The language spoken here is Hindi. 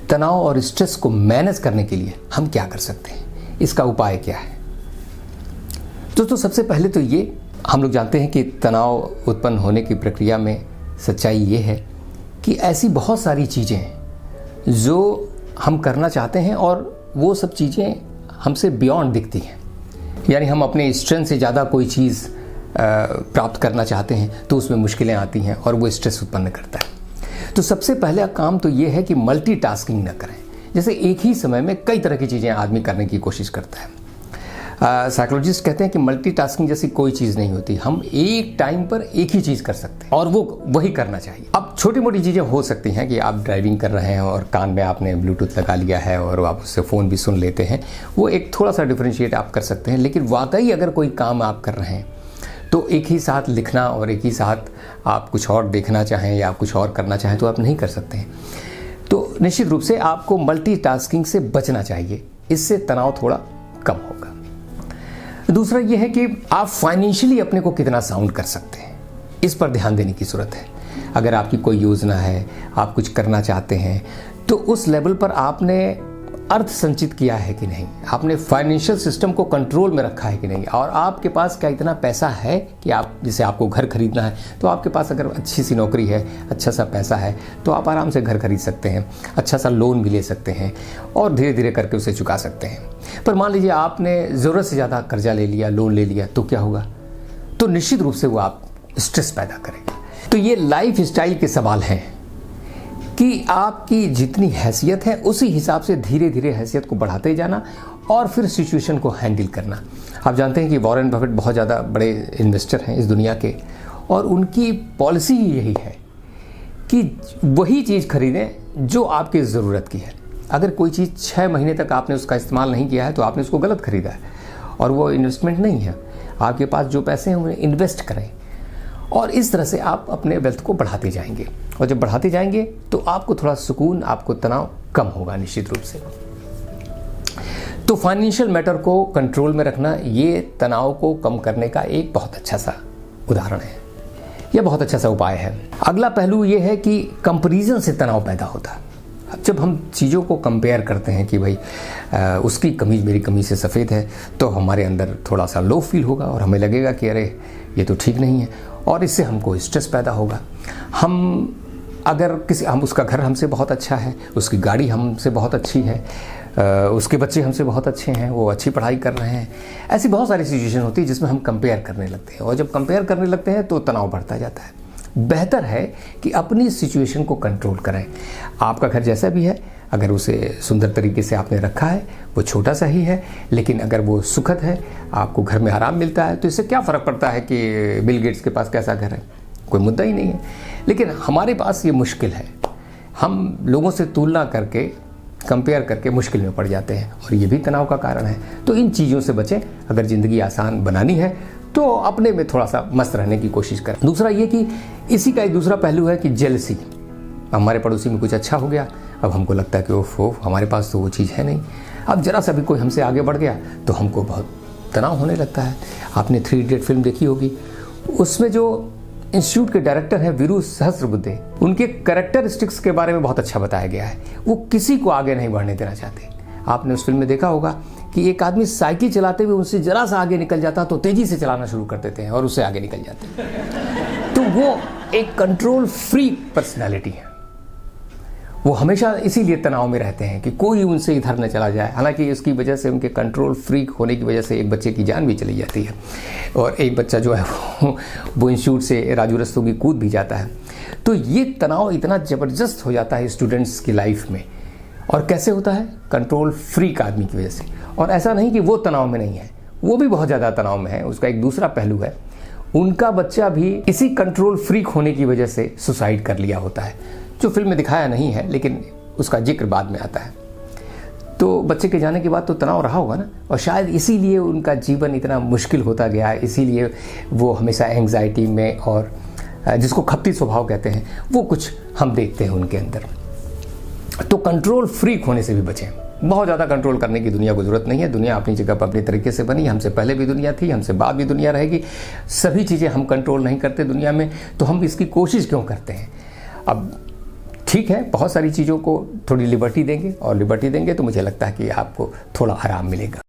तनाव और स्ट्रेस को मैनेज करने के लिए हम क्या कर सकते हैं, इसका उपाय क्या है। दोस्तों सबसे पहले तो ये हम लोग जानते हैं कि तनाव उत्पन्न होने की प्रक्रिया में सच्चाई ये है कि ऐसी बहुत सारी चीज़ें हैं जो हम करना चाहते हैं और वो सब चीज़ें हमसे बियॉन्ड दिखती हैं। यानी हम अपने स्ट्रेंथ से ज़्यादा कोई चीज़ प्राप्त करना चाहते हैं तो उसमें मुश्किलें आती हैं और वो स्ट्रेस उत्पन्न करता है। तो सबसे पहला काम तो ये है कि मल्टीटास्किंग न करें। जैसे एक ही समय में कई तरह की चीज़ें आदमी करने की कोशिश करता है। साइकोलॉजिस्ट कहते हैं कि मल्टीटास्किंग जैसी कोई चीज़ नहीं होती। हम एक टाइम पर एक ही चीज़ कर सकते हैं और वो वही करना चाहिए। अब छोटी मोटी चीज़ें हो सकती हैं कि आप ड्राइविंग कर रहे हैं और कान में आपने ब्लूटूथ लगा लिया है और आप उससे फ़ोन भी सुन लेते हैं, वो एक थोड़ा सा डिफरेंशिएट आप कर सकते हैं। लेकिन वाकई अगर कोई काम आप कर रहे हैं तो एक ही साथ लिखना और एक ही साथ आप कुछ और देखना चाहें या आप कुछ और करना चाहें तो आप नहीं कर सकते हैं। तो निश्चित रूप से आपको मल्टीटास्किंग से बचना चाहिए, इससे तनाव थोड़ा कम होगा। दूसरा यह है कि आप फाइनेंशियली अपने को कितना साउंड कर सकते हैं, इस पर ध्यान देने की ज़रूरत है। अगर आपकी कोई योजना है, आप कुछ करना चाहते हैं, तो उस लेवल पर आपने अर्थ संचित किया है कि नहीं, आपने फाइनेंशियल सिस्टम को कंट्रोल में रखा है कि नहीं, और आपके पास क्या इतना पैसा है कि आप, जैसे आपको घर खरीदना है तो आपके पास अगर अच्छी सी नौकरी है, अच्छा सा पैसा है तो आप आराम से घर खरीद सकते हैं, अच्छा सा लोन भी ले सकते हैं और धीरे धीरे करके उसे चुका सकते हैं। पर मान लीजिए आपने ज़रूरत से ज़्यादा कर्जा ले लिया, लोन ले लिया, तो क्या होगा? तो निश्चित रूप से वो आप स्ट्रेस पैदा करेगा। तो ये लाइफ स्टाइल के सवाल हैं कि आपकी जितनी हैसियत है उसी हिसाब से धीरे धीरे हैसियत को बढ़ाते जाना और फिर सिचुएशन को हैंडल करना। आप जानते हैं कि वॉरेन बफेट बहुत ज़्यादा बड़े इन्वेस्टर हैं इस दुनिया के, और उनकी पॉलिसी ही यही है कि वही चीज़ खरीदें जो आपकी ज़रूरत की है। अगर कोई चीज़ 6 महीने तक आपने उसका इस्तेमाल नहीं किया है तो आपने उसको गलत खरीदा है और वो इन्वेस्टमेंट नहीं है। आपके पास जो पैसे हैं उन्हें इन्वेस्ट करें और इस तरह से आप अपने वेल्थ को बढ़ाते जाएंगे, और जब बढ़ाते जाएंगे तो आपको थोड़ा सुकून, आपको तनाव कम होगा निश्चित रूप से। तो फाइनेंशियल मैटर को कंट्रोल में रखना ये तनाव को कम करने का एक बहुत अच्छा सा उदाहरण है, यह बहुत अच्छा सा उपाय है। अगला पहलू ये है कि कंपैरिजन से तनाव पैदा होता है। अब जब हम चीज़ों को कंपेयर करते हैं कि भाई उसकी कमीज़ मेरी कमीज़ से सफ़ेद है, तो हमारे अंदर थोड़ा सा लो फील होगा और हमें लगेगा कि अरे ये तो ठीक नहीं है, और इससे हमको स्ट्रेस पैदा होगा। हम उसका घर हमसे बहुत अच्छा है, उसकी गाड़ी हमसे बहुत अच्छी है, उसके बच्चे हमसे बहुत अच्छे हैं, वो अच्छी पढ़ाई कर रहे हैं, ऐसी बहुत सारी सिचुएशन होती है जिसमें हम कंपेयर करने लगते हैं, और जब कंपेयर करने लगते हैं तो तनाव बढ़ता जाता है। बेहतर है कि अपनी सिचुएशन को कंट्रोल करें। आपका घर जैसा भी है, अगर उसे सुंदर तरीके से आपने रखा है, वो छोटा सा ही है, लेकिन अगर वो सुखद है, आपको घर में आराम मिलता है, तो इससे क्या फ़र्क पड़ता है कि बिल गेट्स के पास कैसा घर है, कोई मुद्दा ही नहीं है। लेकिन हमारे पास ये मुश्किल है, हम लोगों से तुलना करके, कंपेयर करके मुश्किल में पड़ जाते हैं, और ये भी तनाव का कारण है। तो इन चीज़ों से बचें। अगर ज़िंदगी आसान बनानी है तो अपने में थोड़ा सा मस्त रहने की कोशिश करें। दूसरा ये कि इसी का एक दूसरा पहलू है कि जेलसी। हमारे पड़ोसी में कुछ अच्छा हो गया, अब हमको लगता है कि ओह हमारे पास तो वो चीज़ है नहीं। अब जरा सा भी कोई हमसे आगे बढ़ गया तो हमको बहुत तनाव होने लगता है। आपने 3 इडियट फिल्म देखी होगी, उसमें जो इंस्टीट्यूट के डायरेक्टर हैं वीरू सहस्त्रबुद्धे, उनके कैरेक्टरिस्टिक्स के बारे में बहुत अच्छा बताया गया है। वो किसी को आगे नहीं बढ़ने देना चाहते। आपने उस फिल्म में देखा होगा कि एक आदमी साइकिल चलाते हुए उनसे जरा सा आगे निकल जाता तो तेजी से चलाना शुरू कर देते हैं और उससे आगे निकल जाते हैं। तो वो एक कंट्रोल फ्री पर्सनालिटी है। वो हमेशा इसीलिए तनाव में रहते हैं कि कोई उनसे इधर न चला जाए। हालांकि इसकी वजह से, उनके कंट्रोल फ्रीक होने की वजह से एक बच्चे की जान भी चली जाती है, और एक बच्चा जो है वो इंस्टीट्यूट से राजू रस्तोगी कूद भी जाता है। तो ये तनाव इतना ज़बरदस्त हो जाता है स्टूडेंट्स की लाइफ में। और कैसे होता है? कंट्रोल फ्रीक आदमी की वजह से। और ऐसा नहीं कि वो तनाव में नहीं है, वो भी बहुत ज़्यादा तनाव में है। उसका एक दूसरा पहलू है, उनका बच्चा भी इसी कंट्रोल फ्रीक होने की वजह से सुसाइड कर लिया होता है, जो फिल्म में दिखाया नहीं है, लेकिन उसका जिक्र बाद में आता है। तो बच्चे के जाने के बाद तो तनाव रहा होगा ना, और शायद इसीलिए उनका जीवन इतना मुश्किल होता गया, इसीलिए वो हमेशा एंग्जाइटी में, और जिसको खपती स्वभाव कहते हैं, वो कुछ हम देखते हैं उनके अंदर। तो कंट्रोल फ्रीक होने से भी बचें। बहुत ज़्यादा कंट्रोल करने की दुनिया को ज़रूरत नहीं है। दुनिया अपनी जगह पर अपनी तरीके से बनी, हमसे पहले भी दुनिया थी, हमसे बाद भी दुनिया रहेगी। सभी चीज़ें हम कंट्रोल नहीं करते दुनिया में, तो हम इसकी कोशिश क्यों करते हैं? अब ठीक है, बहुत सारी चीज़ों को थोड़ी लिबर्टी देंगे, और लिबर्टी देंगे तो मुझे लगता है कि आपको थोड़ा आराम मिलेगा।